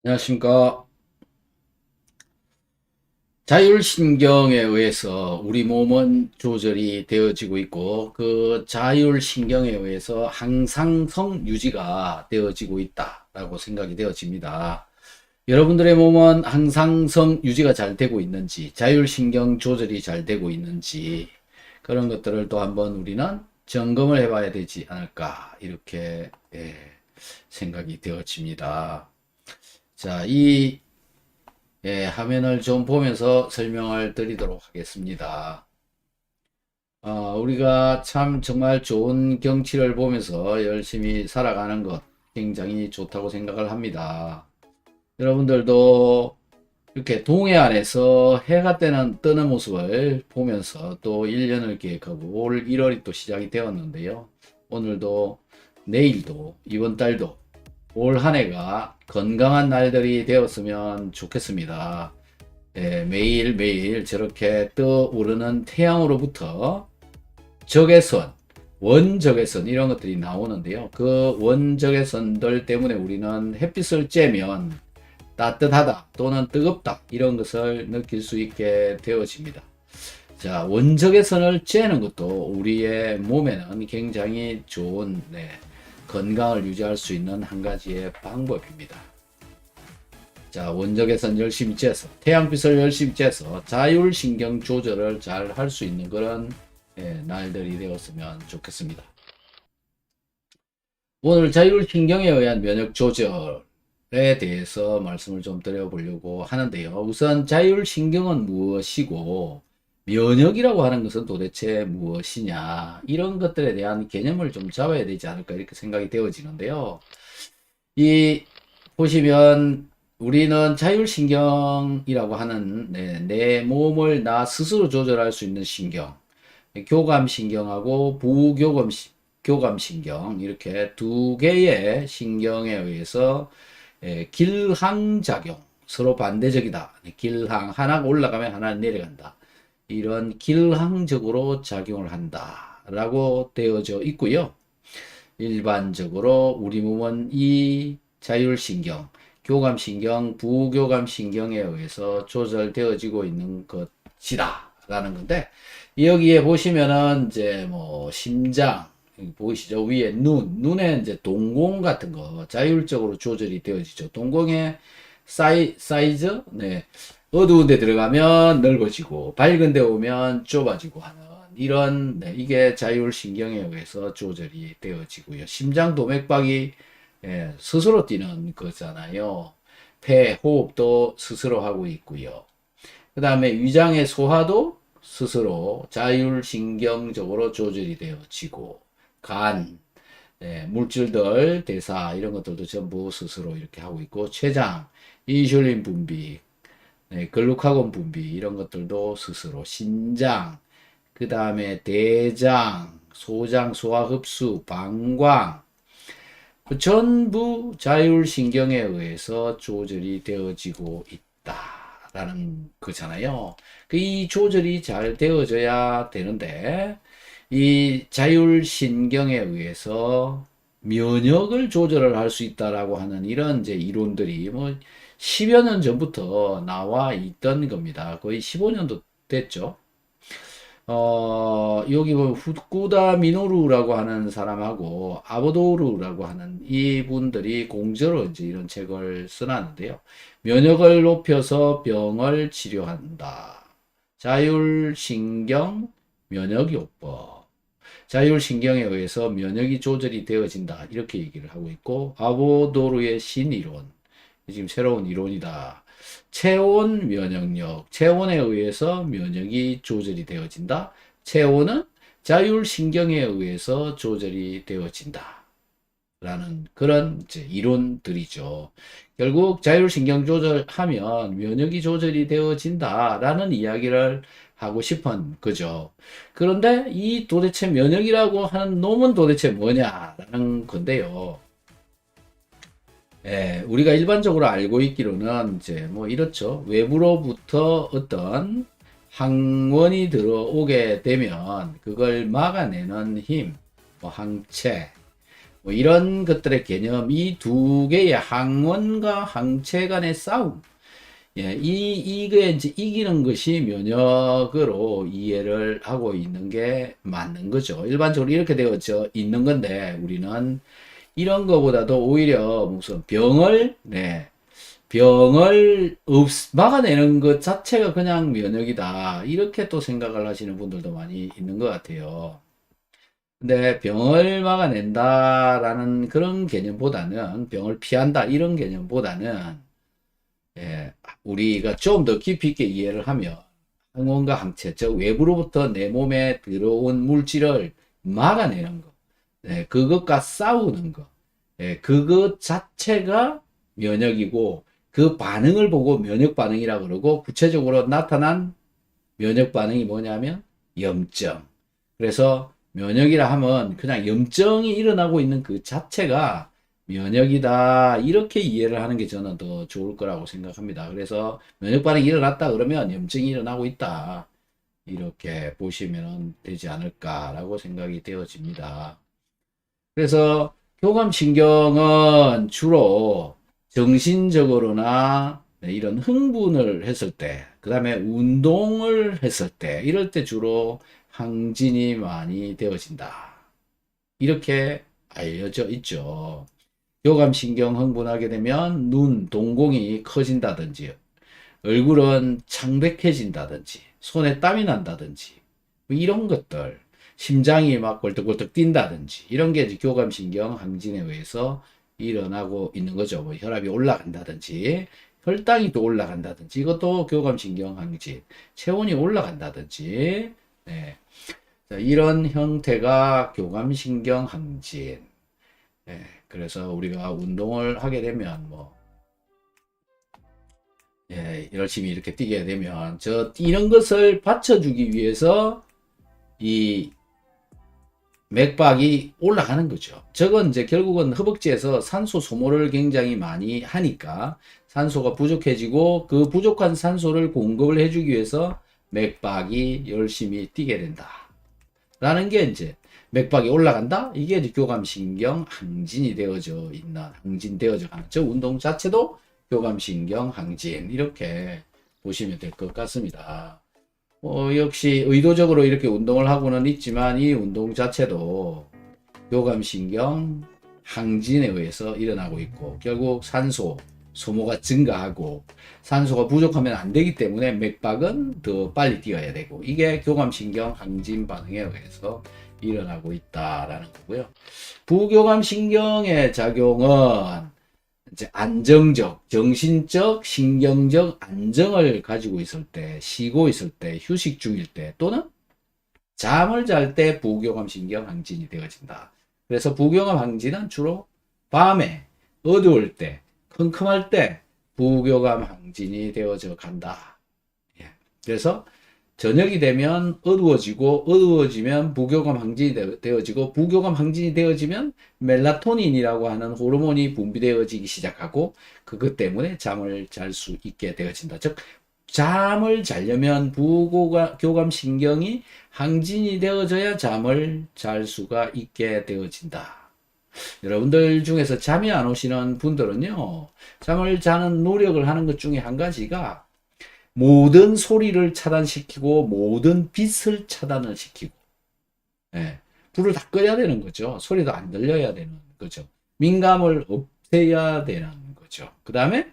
안녕하십니까. 자율신경에 의해서 우리 몸은 조절이 되어지고 있고, 그 자율신경에 의해서 항상성 유지가 되어지고 있다라고 생각이 되어집니다. 여러분들의 몸은 항상성 유지가 잘 되고 있는지, 자율신경 조절이 잘 되고 있는지, 그런 것들을 또 한번 우리는 점검을 해봐야 되지 않을까, 이렇게 생각이 되어집니다. 자, 화면을 좀 보면서 설명을 드리도록 하겠습니다. 우리가 참 정말 좋은 경치를 보면서 열심히 살아가는 것 굉장히 좋다고 생각을 합니다. 여러분들도 이렇게 동해안에서 해가 뜨는 모습을 보면서 또 1년을 계획하고 올 1월이 또 시작이 되었는데요. 오늘도 내일도 이번 달도 올 한 해가 건강한 날들이 되었으면 좋겠습니다. 매일매일 저렇게 떠오르는 태양으로부터 적외선, 원적외선 이런 것들이 나오는데요. 그 원적외선들 때문에 우리는 햇빛을 쬐면 따뜻하다 또는 뜨겁다 이런 것을 느낄 수 있게 되어집니다. 자, 원적외선을 쬐는 것도 우리의 몸에는 굉장히 좋은 건강을 유지할 수 있는 한 가지의 방법입니다. 자, 원적외선 열심히 쬐서 태양빛을 열심히 쬐서 자율신경 조절을 잘 할 수 있는 그런 날들이 되었으면 좋겠습니다. 오늘 자율신경에 의한 면역 조절에 대해서 말씀을 좀 드려보려고 하는데요. 우선 자율신경은 무엇이고 면역이라고 하는 것은 도대체 무엇이냐, 이런 것들에 대한 개념을 좀 잡아야 되지 않을까 이렇게 생각이 되어지는데요. 이 보시면 우리는 자율신경이라고 하는 내 몸을 나 스스로 조절할 수 있는 신경, 교감신경하고 교감신경 이렇게 두 개의 신경에 의해서 길항작용, 서로 반대적이다. 길항, 하나가 올라가면 하나는 내려간다. 이런 길항적으로 작용을 한다라고 되어져 있고요. 일반적으로 우리 몸은 이 자율신경, 교감신경, 부교감신경에 의해서 조절되어지고 있는 것이다 라는 건데, 여기에 보시면은 이제 뭐 심장 보이시죠? 위에 눈에 이제 동공 같은 거 자율적으로 조절이 되어지죠. 동공의 사이즈, 어두운 데 들어가면 넓어지고 밝은 데 오면 좁아지고 하는 이런, 이게 자율신경에 의해서 조절이 되어지고요. 심장 도맥박이 스스로 뛰는 거잖아요. 폐, 호흡도 스스로 하고 있고요. 그 다음에 위장의 소화도 스스로 자율신경적으로 조절이 되어지고, 간, 물질들, 대사, 이런 것들도 전부 스스로 이렇게 하고 있고, 췌장, 인슐린 분비, 글루카곤 분비, 이런 것들도 스스로, 신장, 그 다음에 대장, 소장, 소화흡수, 방광, 그 전부 자율신경에 의해서 조절이 되어지고 있다라는 거잖아요. 이 조절이 잘 되어져야 되는데, 이 자율신경에 의해서 면역을 조절을 할 수 있다라고 하는 이런 이제 이론들이 뭐 10여 년 전부터 나와 있던 겁니다. 거의 15년도 됐죠. 여기 보면 후쿠다 미노루라고 하는 사람하고 아보도르라고 하는 이분들이 공저로 이제 이런 책을 써놨는데요. 면역을 높여서 병을 치료한다. 자율신경 면역요법. 자율신경에 의해서 면역이 조절이 되어진다. 이렇게 얘기를 하고 있고, 아보도르의 신이론. 지금 새로운 이론이다. 체온 면역력, 체온에 의해서 면역이 조절이 되어진다. 체온은 자율신경에 의해서 조절이 되어진다. 라는 그런 이제 이론들이죠. 결국 자율신경 조절하면 면역이 조절이 되어진다라는 이야기를 하고 싶은 거죠. 그런데 이 도대체 면역이라고 하는 놈은 도대체 뭐냐라는 건데요. 우리가 일반적으로 알고 있기로는 이제 뭐 이렇죠. 외부로부터 어떤 항원이 들어오게 되면 그걸 막아내는 힘, 뭐 항체, 뭐 이런 것들의 개념, 이 두 개의 항원과 항체 간의 싸움. 예, 이게 이제 이기는 것이 면역으로 이해를 하고 있는 게 맞는 거죠. 일반적으로 이렇게 되어 있는 건데, 우리는 이런 거보다도 오히려 무슨 병을 막아내는 것 자체가 그냥 면역이다. 이렇게 또 생각을 하시는 분들도 많이 있는 것 같아요. 근데 병을 막아낸다라는 그런 개념보다는 병을 피한다 이런 개념보다는 예, 우리가 좀 더 깊이 있게 이해를 하면 항원과 항체, 즉 외부로부터 내 몸에 들어온 물질을 막아내는 거, 예, 그것과 싸우는 거, 예, 그것 자체가 면역이고 그 반응을 보고 면역 반응이라 그러고 구체적으로 나타난 면역 반응이 뭐냐면 염증. 그래서 면역이라 하면 그냥 염증이 일어나고 있는 그 자체가 면역이다. 이렇게 이해를 하는 게 저는 더 좋을 거라고 생각합니다. 그래서 면역 반응이 일어났다 그러면 염증이 일어나고 있다. 이렇게 보시면 되지 않을까라고 생각이 되어집니다. 그래서 교감신경은 주로 정신적으로나 이런 흥분을 했을 때, 그 다음에 운동을 했을 때, 이럴 때 주로 항진이 많이 되어진다. 이렇게 알려져 있죠. 교감신경 흥분하게 되면 눈, 동공이 커진다든지, 얼굴은 창백해진다든지, 손에 땀이 난다든지, 뭐 이런 것들, 심장이 막 벌떡벌떡 뛴다든지, 이런 게 이제 교감신경 항진에 의해서 일어나고 있는 거죠. 뭐 혈압이 올라간다든지, 혈당이 또 올라간다든지, 이것도 교감신경 항진, 체온이 올라간다든지, 네. 자, 이런 형태가 교감신경 항진. 네. 그래서 우리가 운동을 하게 되면 뭐 예, 열심히 이렇게 뛰게 되면 뛰는 것을 받쳐주기 위해서 이 맥박이 올라가는 거죠. 저건 이제 결국은 허벅지에서 산소 소모를 굉장히 많이 하니까 산소가 부족해지고 그 부족한 산소를 공급을 해주기 위해서 맥박이 열심히 뛰게 된다. 라는 게 이제 맥박이 올라간다? 이게 이제 교감신경 항진이 되어져 있는, 항진되어져 가는, 저 운동 자체도 교감신경 항진, 이렇게 보시면 될 것 같습니다. 역시 의도적으로 이렇게 운동을 하고는 있지만 이 운동 자체도 교감신경 항진에 의해서 일어나고 있고 결국 산소 소모가 증가하고 산소가 부족하면 안 되기 때문에 맥박은 더 빨리 뛰어야 되고 이게 교감신경 항진 반응에 의해서 일어나고 있다라는 거고요. 부교감신경의 작용은 이제 안정적, 정신적, 신경적 안정을 가지고 있을 때, 쉬고 있을 때, 휴식 중일 때, 또는 잠을 잘 때 부교감신경 항진이 되어진다. 그래서 부교감 항진은 주로 밤에, 어두울 때, 컴컴할 때 부교감 항진이 되어져 간다. 예. 그래서 저녁이 되면 어두워지고 어두워지면 부교감 항진이 되어지고 부교감 항진이 되어지면 멜라토닌이라고 하는 호르몬이 분비되어지기 시작하고 그것 때문에 잠을 잘 수 있게 되어진다. 즉 잠을 자려면 부교감 신경이 항진이 되어져야 잠을 잘 수가 있게 되어진다. 여러분들 중에서 잠이 안 오시는 분들은요, 잠을 자는 노력을 하는 것 중에 한 가지가 모든 소리를 차단시키고 모든 빛을 차단을 시키고 예, 불을 다 꺼야 되는 거죠. 소리도 안 들려야 되는 거죠. 민감을 없애야 되는 거죠. 그 다음에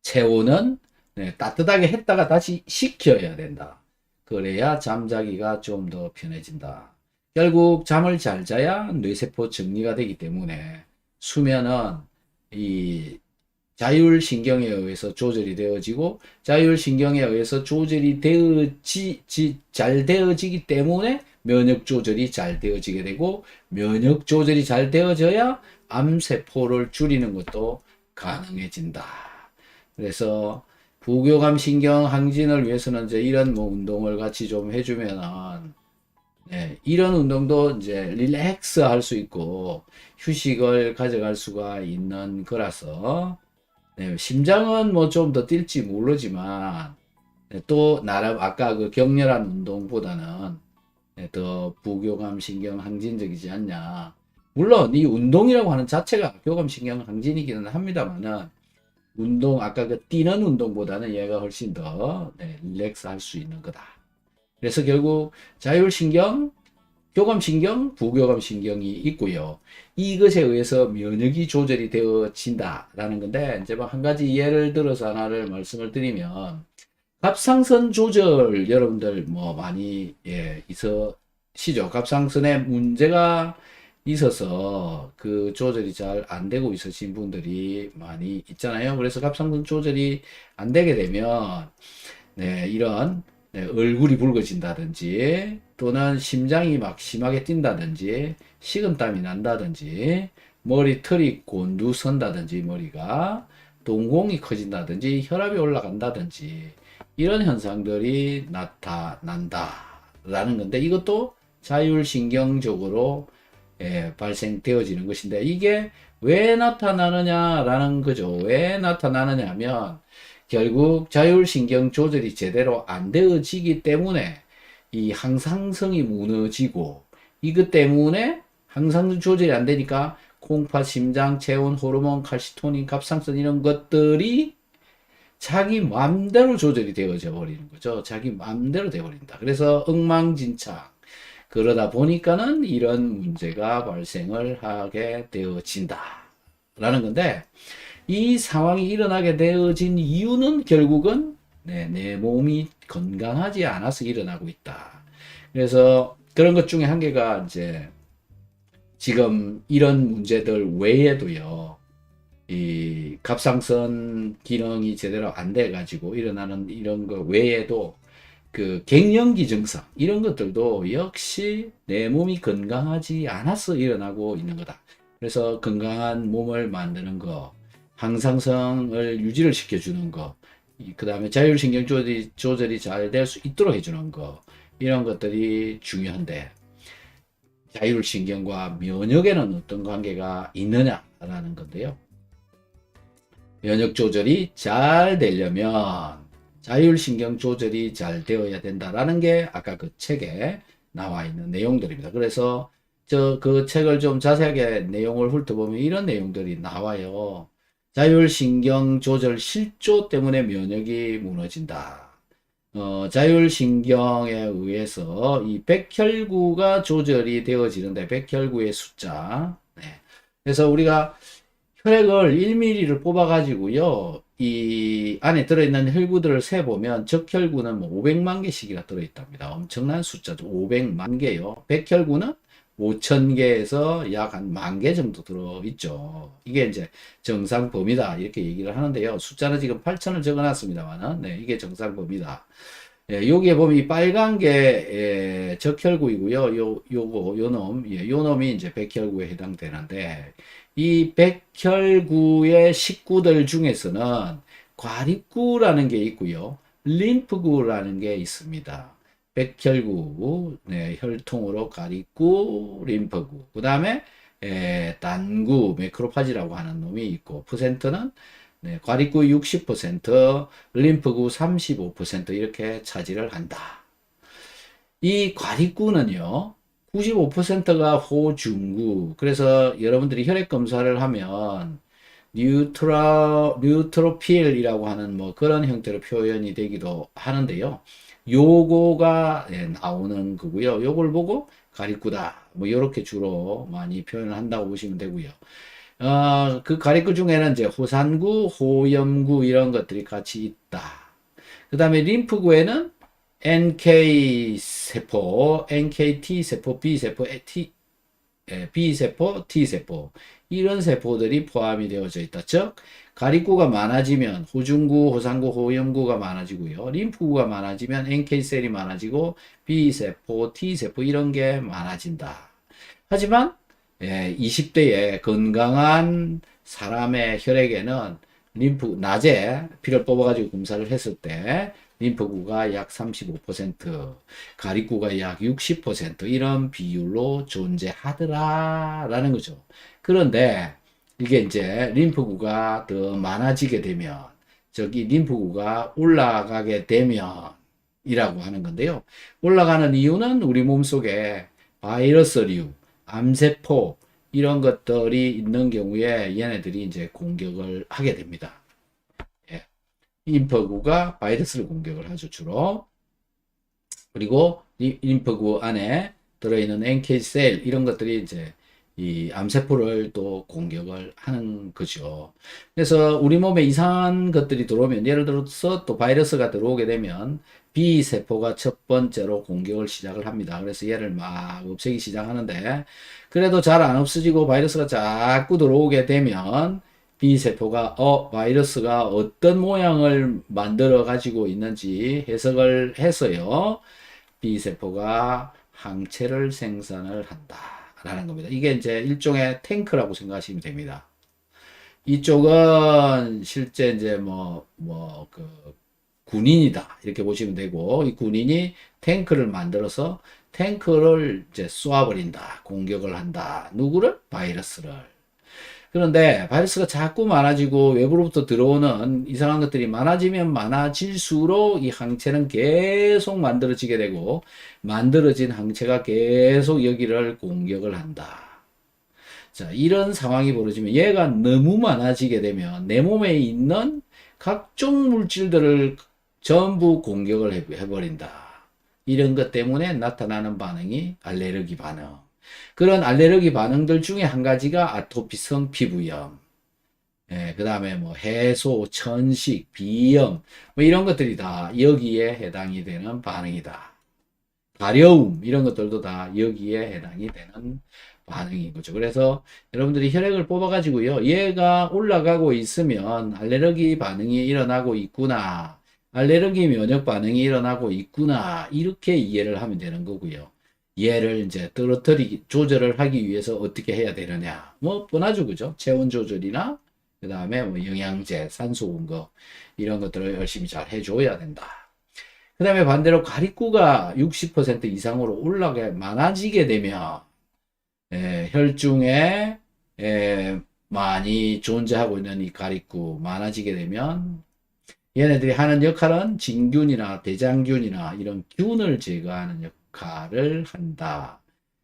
체온은 따뜻하게 했다가 다시 식혀야 된다. 그래야 잠자기가 좀 더 편해진다. 결국 잠을 잘 자야 뇌세포 정리가 되기 때문에 수면은 이 자율신경에 의해서 조절이 되어지고 자율신경에 의해서 조절이 잘 되어지기 때문에 면역 조절이 잘 되어지게 되고 면역 조절이 잘 되어져야 암세포를 줄이는 것도 가능해진다. 그래서 부교감 신경 항진을 위해서는 이제 이런 뭐 운동을 같이 좀 해주면은 이런 운동도 이제 릴렉스 할 수 있고 휴식을 가져갈 수가 있는 거라서 심장은 뭐 좀 더 뛸지 모르지만 또 나름 아까 그 격렬한 운동보다는 더 부교감 신경 항진적이지 않냐. 물론 이 운동이라고 하는 자체가 교감신경 항진이기는 합니다만은 운동 아까 그 뛰는 운동보다는 얘가 훨씬 더 릴렉스 할 수 있는 거다. 그래서 결국 자율신경, 교감신경, 부교감신경이 있고요. 이것에 의해서 면역이 조절이 되어진다라는 건데 이제 뭐 한 가지 예를 들어서 하나를 말씀을 드리면 갑상선 조절 여러분들 뭐 많이 있으시죠. 갑상선에 문제가 있어서 그 조절이 잘 안 되고 있으신 분들이 많이 있잖아요. 그래서 갑상선 조절이 안 되게 되면 이런 얼굴이 붉어진다든지 또는 심장이 막 심하게 뛴다든지 식은땀이 난다든지 머리털이 곤두선다든지 머리가 동공이 커진다든지 혈압이 올라간다든지 이런 현상들이 나타난다라는 건데 이것도 자율신경적으로 발생되어지는 것인데 이게 왜 나타나느냐라는 거죠. 왜 나타나느냐 하면 결국 자율신경 조절이 제대로 안 되어지기 때문에 이 항상성이 무너지고 이것 때문에 항상성 조절이 안 되니까 콩팥, 심장, 체온, 호르몬, 칼시토닌, 갑상선 이런 것들이 자기 맘대로 조절이 되어져 버리는 거죠. 자기 맘대로 되어버린다. 그래서 엉망진창. 그러다 보니까는 이런 문제가 발생을 하게 되어진다. 라는 건데, 이 상황이 일어나게 되어진 이유는 결국은 내 몸이 건강하지 않아서 일어나고 있다. 그래서 그런 것 중에 한 개가 이제 지금 이런 문제들 외에도요. 이 갑상선 기능이 제대로 안 돼 가지고 일어나는 이런 거 외에도 그 갱년기 증상 이런 것들도 역시 내 몸이 건강하지 않아서 일어나고 있는 거다. 그래서 건강한 몸을 만드는 거, 항상성을 유지를 시켜주는 거, 그 다음에 자율신경 조절이 잘 될 수 있도록 해주는 거 이런 것들이 중요한데 자율신경과 면역에는 어떤 관계가 있느냐라는 건데요. 면역 조절이 잘 되려면 자율신경 조절이 잘 되어야 된다라는 게 아까 그 책에 나와 있는 내용들입니다. 그래서 그 책을 좀 자세하게 내용을 훑어보면 이런 내용들이 나와요. 자율신경 조절 실조 때문에 면역이 무너진다. 자율신경에 의해서 이 백혈구가 조절이 되어지는데 백혈구의 숫자. 그래서 우리가 혈액을 1mm를 뽑아가지고요. 이 안에 들어있는 혈구들을 세보면 적혈구는 뭐 500만 개씩이나 들어있답니다. 엄청난 숫자죠. 500만 개요. 백혈구는 5천 개에서 약 한 1만 개 정도 들어있죠. 이게 이제 정상 범위다. 이렇게 얘기를 하는데요. 숫자는 지금 8천을 적어놨습니다만은, 이게 정상 범위다. 여기에 보면 이 빨간 게 적혈구이고요. 요 놈이 이제 백혈구에 해당되는데, 이 백혈구의 식구들 중에서는 과립구라는 게 있고요. 림프구라는 게 있습니다. 백혈구, 혈통으로 과립구, 림프구. 그 다음에 단구, 매크로파지라고 하는 놈이 있고, 퍼센트는 과립구 60%, 림프구 35% 이렇게 차지를 한다. 이 과립구는요. 95%가 호중구. 그래서 여러분들이 혈액 검사를 하면 뉴트로필이라고 하는 뭐 그런 형태로 표현이 되기도 하는데요. 요거가 나오는 거고요. 요걸 보고 가리꾸다. 뭐 이렇게 주로 많이 표현을 한다고 보시면 되고요. 그 가리꾸 중에는 이제 호산구, 호염구 이런 것들이 같이 있다. 그 다음에 림프구에는 NK 세포, NKT 세포, B세포, B세포, T세포 이런 세포들이 포함이 되어져 있다. 즉 가립구가 많아지면 호중구, 호산구, 호염구가 많아지고요. 림프구가 많아지면 NK셀이 많아지고 B세포, T세포 이런 게 많아진다. 하지만 20대의 건강한 사람의 혈액에는 낮에 피를 뽑아가지고 검사를 했을 때 림프구가 약 35%, 가립구가 약 60% 이런 비율로 존재하더라라는 거죠. 그런데 이게 이제 림프구가 더 많아지게 되면 저기 림프구가 올라가게 되면 이라고 하는 건데요. 올라가는 이유는 우리 몸속에 바이러스류, 암세포 이런 것들이 있는 경우에 얘네들이 이제 공격을 하게 됩니다. 예. 림프구가 바이러스를 공격을 하죠, 주로. 그리고 이 림프구 안에 들어있는 NK셀 이런 것들이 이제 이 암세포를 또 공격을 하는 거죠. 그래서 우리 몸에 이상한 것들이 들어오면, 예를 들어서 또 바이러스가 들어오게 되면 B세포가 첫 번째로 공격을 시작을 합니다. 그래서 얘를 막 없애기 시작하는데, 그래도 잘 안 없어지고 바이러스가 자꾸 들어오게 되면 B세포가 바이러스가 어떤 모양을 만들어 가지고 있는지 해석을 해서요, B세포가 항체를 생산을 한다라는 겁니다. 이게 이제 일종의 탱크라고 생각하시면 됩니다. 이쪽은 실제 이제 그 군인이다 이렇게 보시면 되고, 이 군인이 탱크를 만들어서 탱크를 이제 쏘아버린다, 공격을 한다. 누구를? 바이러스를. 그런데 바이러스가 자꾸 많아지고 외부로부터 들어오는 이상한 것들이 많아지면 많아질수록 이 항체는 계속 만들어지게 되고, 만들어진 항체가 계속 여기를 공격을 한다. 자, 이런 상황이 벌어지면 얘가 너무 많아지게 되면 내 몸에 있는 각종 물질들을 전부 공격을 해버린다. 이런 것 때문에 나타나는 반응이 알레르기 반응. 그런 알레르기 반응들 중에 한 가지가 아토피성 피부염, 그 다음에 뭐 해소, 천식, 비염, 뭐 이런 것들이 다 여기에 해당이 되는 반응이다. 가려움, 이런 것들도 다 여기에 해당이 되는 반응인 거죠. 그래서 여러분들이 혈액을 뽑아가지고요, 얘가 올라가고 있으면 알레르기 반응이 일어나고 있구나, 알레르기 면역 반응이 일어나고 있구나, 이렇게 이해를 하면 되는 거고요. 얘를 이제 조절을 하기 위해서 어떻게 해야 되느냐. 뭐, 뻔하죠. 그죠? 체온 조절이나, 그 다음에 뭐 영양제, 산소 공급, 이런 것들을 열심히 잘 해줘야 된다. 그 다음에 반대로 가립구가 60% 이상으로 많아지게 되면, 혈중에, 많이 존재하고 있는 이 가립구 많아지게 되면, 얘네들이 하는 역할은 진균이나 대장균이나 이런 균을 제거하는 역할을 한다.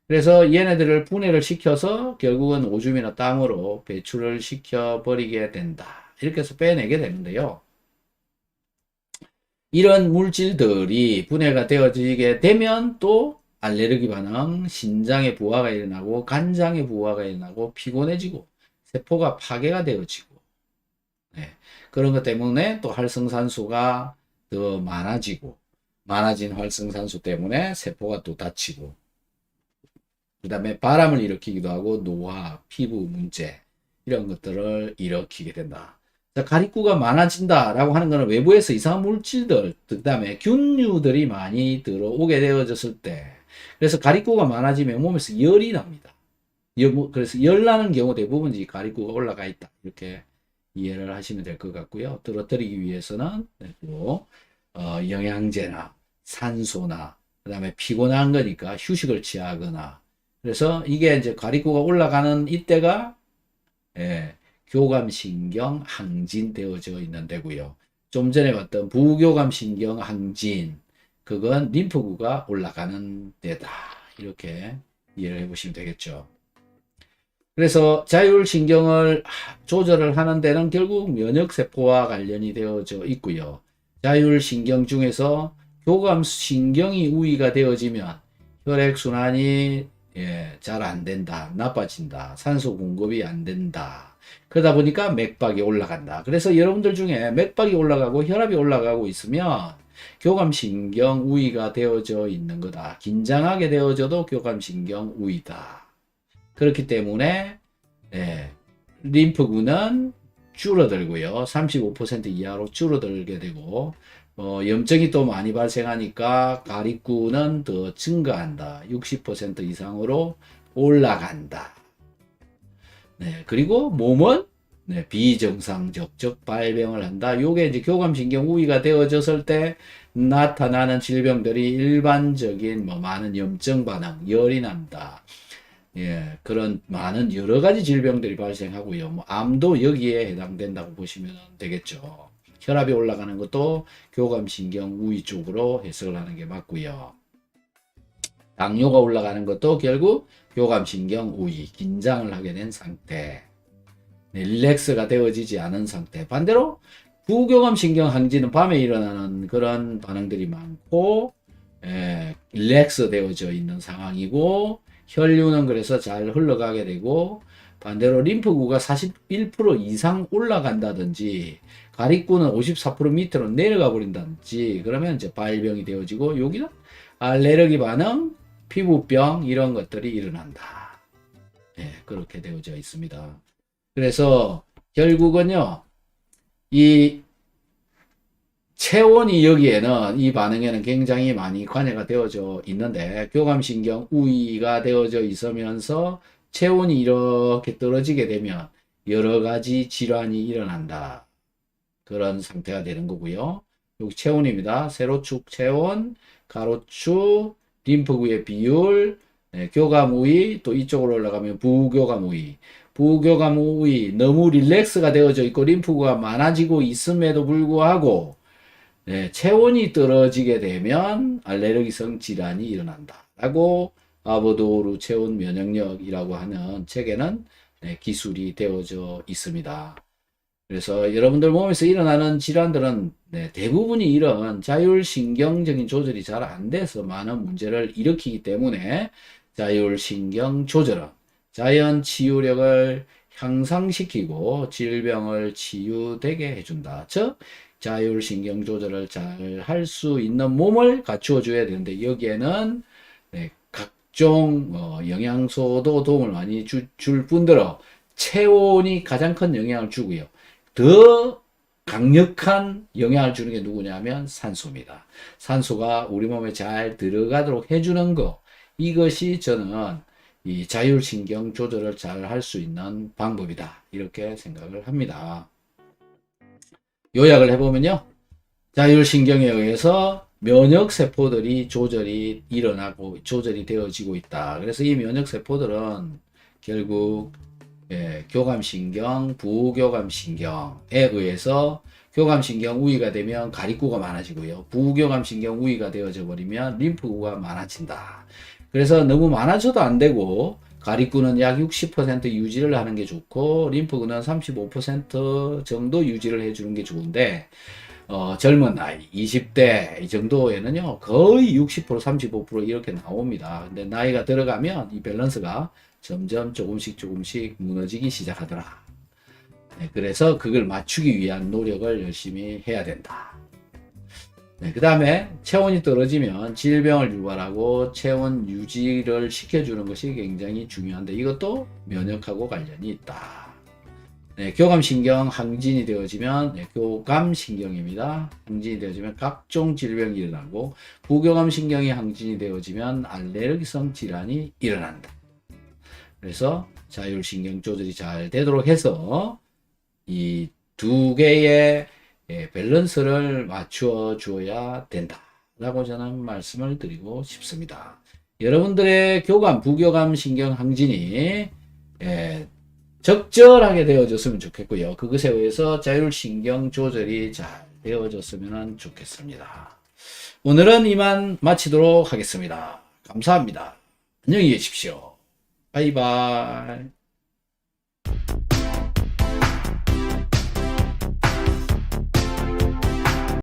그래서 얘네들을 분해를 시켜서 결국은 오줌이나 땀으로 배출을 시켜버리게 된다. 이렇게 해서 빼내게 되는데요. 이런 물질들이 분해가 되어지게 되면 또 알레르기 반응, 신장의 부하가 일어나고 간장의 부하가 일어나고 피곤해지고 세포가 파괴가 되어지고, 그런 것 때문에 또 활성산소가 더 많아지고, 많아진 활성산소 때문에 세포가 또 다치고, 그 다음에 바람을 일으키기도 하고 노화, 피부 문제, 이런 것들을 일으키게 된다. 자, 가립구가 많아진다라고 하는 것은 외부에서 이상한 물질들, 그 다음에 균류들이 많이 들어오게 되어졌을 때, 그래서 가립구가 많아지면 몸에서 열이 납니다. 그래서 열 나는 경우 대부분 이 가립구가 올라가 있다, 이렇게 이해를 하시면 될 것 같고요. 떨어뜨리기 위해서는 영양제나 산소나, 그 다음에 피곤한 거니까 휴식을 취하거나, 그래서 이게 이제 가립구가 올라가는 이때가 교감신경 항진되어져 있는 데고요. 좀 전에 봤던 부교감신경 항진, 그건 림프구가 올라가는 데다. 이렇게 이해를 해보시면 되겠죠. 그래서 자율신경을 조절을 하는 데는 결국 면역세포와 관련이 되어져 있고요. 자율신경 중에서 교감신경이 우위가 되어지면 혈액순환이 잘 안 된다, 나빠진다, 산소 공급이 안 된다. 그러다 보니까 맥박이 올라간다. 그래서 여러분들 중에 맥박이 올라가고 혈압이 올라가고 있으면 교감신경 우위가 되어져 있는 거다. 긴장하게 되어져도 교감신경 우위다. 그렇기 때문에 림프구는 줄어들고요. 35% 이하로 줄어들게 되고, 염증이 또 많이 발생하니까 가립구는 더 증가한다. 60% 이상으로 올라간다. 그리고 몸은 비정상적, 즉 발병을 한다. 요게 이제 교감신경 우위가 되어졌을 때 나타나는 질병들이 일반적인 많은 염증 반응, 열이 난다. 그런 많은 여러 가지 질병들이 발생하고요. 암도 여기에 해당된다고 보시면 되겠죠. 혈압이 올라가는 것도 교감신경 우위 쪽으로 해석을 하는 게 맞고요. 당뇨가 올라가는 것도 결국 교감신경 우위, 긴장을 하게 된 상태, 릴렉스가 되어지지 않은 상태. 반대로 부교감신경 항진은 밤에 일어나는 그런 반응들이 많고 릴렉스 되어져 있는 상황이고, 혈류는 그래서 잘 흘러가게 되고, 반대로 림프구가 41% 이상 올라간다든지 가립구는 54% 밑으로 내려가 버린다든지 그러면 이제 발병이 되어지고, 여기는 알레르기 반응, 피부병 이런 것들이 일어난다. 그렇게 되어져 있습니다. 그래서 결국은요, 이 체온이 여기에는, 이 반응에는 굉장히 많이 관여가 되어져 있는데, 교감신경 우위가 되어져 있으면서 체온이 이렇게 떨어지게 되면 여러 가지 질환이 일어난다. 그런 상태가 되는 거고요. 여기 체온입니다. 세로축 체온, 가로축 림프구의 비율, 교감 우위, 또 이쪽으로 올라가면 부교감 우위. 부교감 우위, 너무 릴렉스가 되어져 있고 림프구가 많아지고 있음에도 불구하고 체온이 떨어지게 되면 알레르기성 질환이 일어난다 라고 아보도르 체온 면역력이라고 하는 책에는 기술이 되어져 있습니다. 그래서 여러분들 몸에서 일어나는 질환들은 대부분이 이런 자율신경적인 조절이 잘 안 돼서 많은 문제를 일으키기 때문에, 자율신경 조절은 자연 치유력을 향상시키고 질병을 치유되게 해준다. 즉 자율신경 조절을 잘 할 수 있는 몸을 갖추어 줘야 되는데, 여기에는 각종 영양소도 도움을 많이 줄 뿐더러 체온이 가장 큰 영향을 주고요. 더 강력한 영향을 주는 게 누구냐면 산소입니다. 산소가 우리 몸에 잘 들어가도록 해주는 거, 이것이 저는 이 자율신경 조절을 잘 할 수 있는 방법이다, 이렇게 생각을 합니다. 요약을 해보면요, 자율신경에 의해서 면역세포들이 조절이 일어나고 조절이 되어지고 있다. 그래서 이 면역세포들은 결국 교감신경, 부교감신경에 의해서 교감신경 우위가 되면 가립구가 많아지고요. 부교감신경 우위가 되어져 버리면 림프구가 많아진다. 그래서 너무 많아져도 안 되고, 가립구는 약 60% 유지를 하는 게 좋고 림프구는 35% 정도 유지를 해주는 게 좋은데, 젊은 나이 20대 이 정도에는요 거의 60% 35% 이렇게 나옵니다. 근데 나이가 들어가면 이 밸런스가 점점 조금씩 무너지기 시작하더라. 그래서 그걸 맞추기 위한 노력을 열심히 해야 된다. 그 다음에 체온이 떨어지면 질병을 유발하고 체온 유지를 시켜주는 것이 굉장히 중요한데, 이것도 면역하고 관련이 있다. 교감신경 항진이 되어지면 교감신경입니다. 항진이 되어지면 각종 질병이 일어나고, 부교감신경이 항진이 되어지면 알레르기성 질환이 일어난다. 그래서 자율신경 조절이 잘 되도록 해서 이 두 개의 밸런스를 맞추어 주어야 된다 라고 저는 말씀을 드리고 싶습니다. 여러분들의 교감, 부교감 신경 항진이 적절하게 되어졌으면 좋겠고요. 그것에 의해서 자율신경 조절이 잘 되어졌으면 좋겠습니다. 오늘은 이만 마치도록 하겠습니다. 감사합니다. 안녕히 계십시오. 바이바이.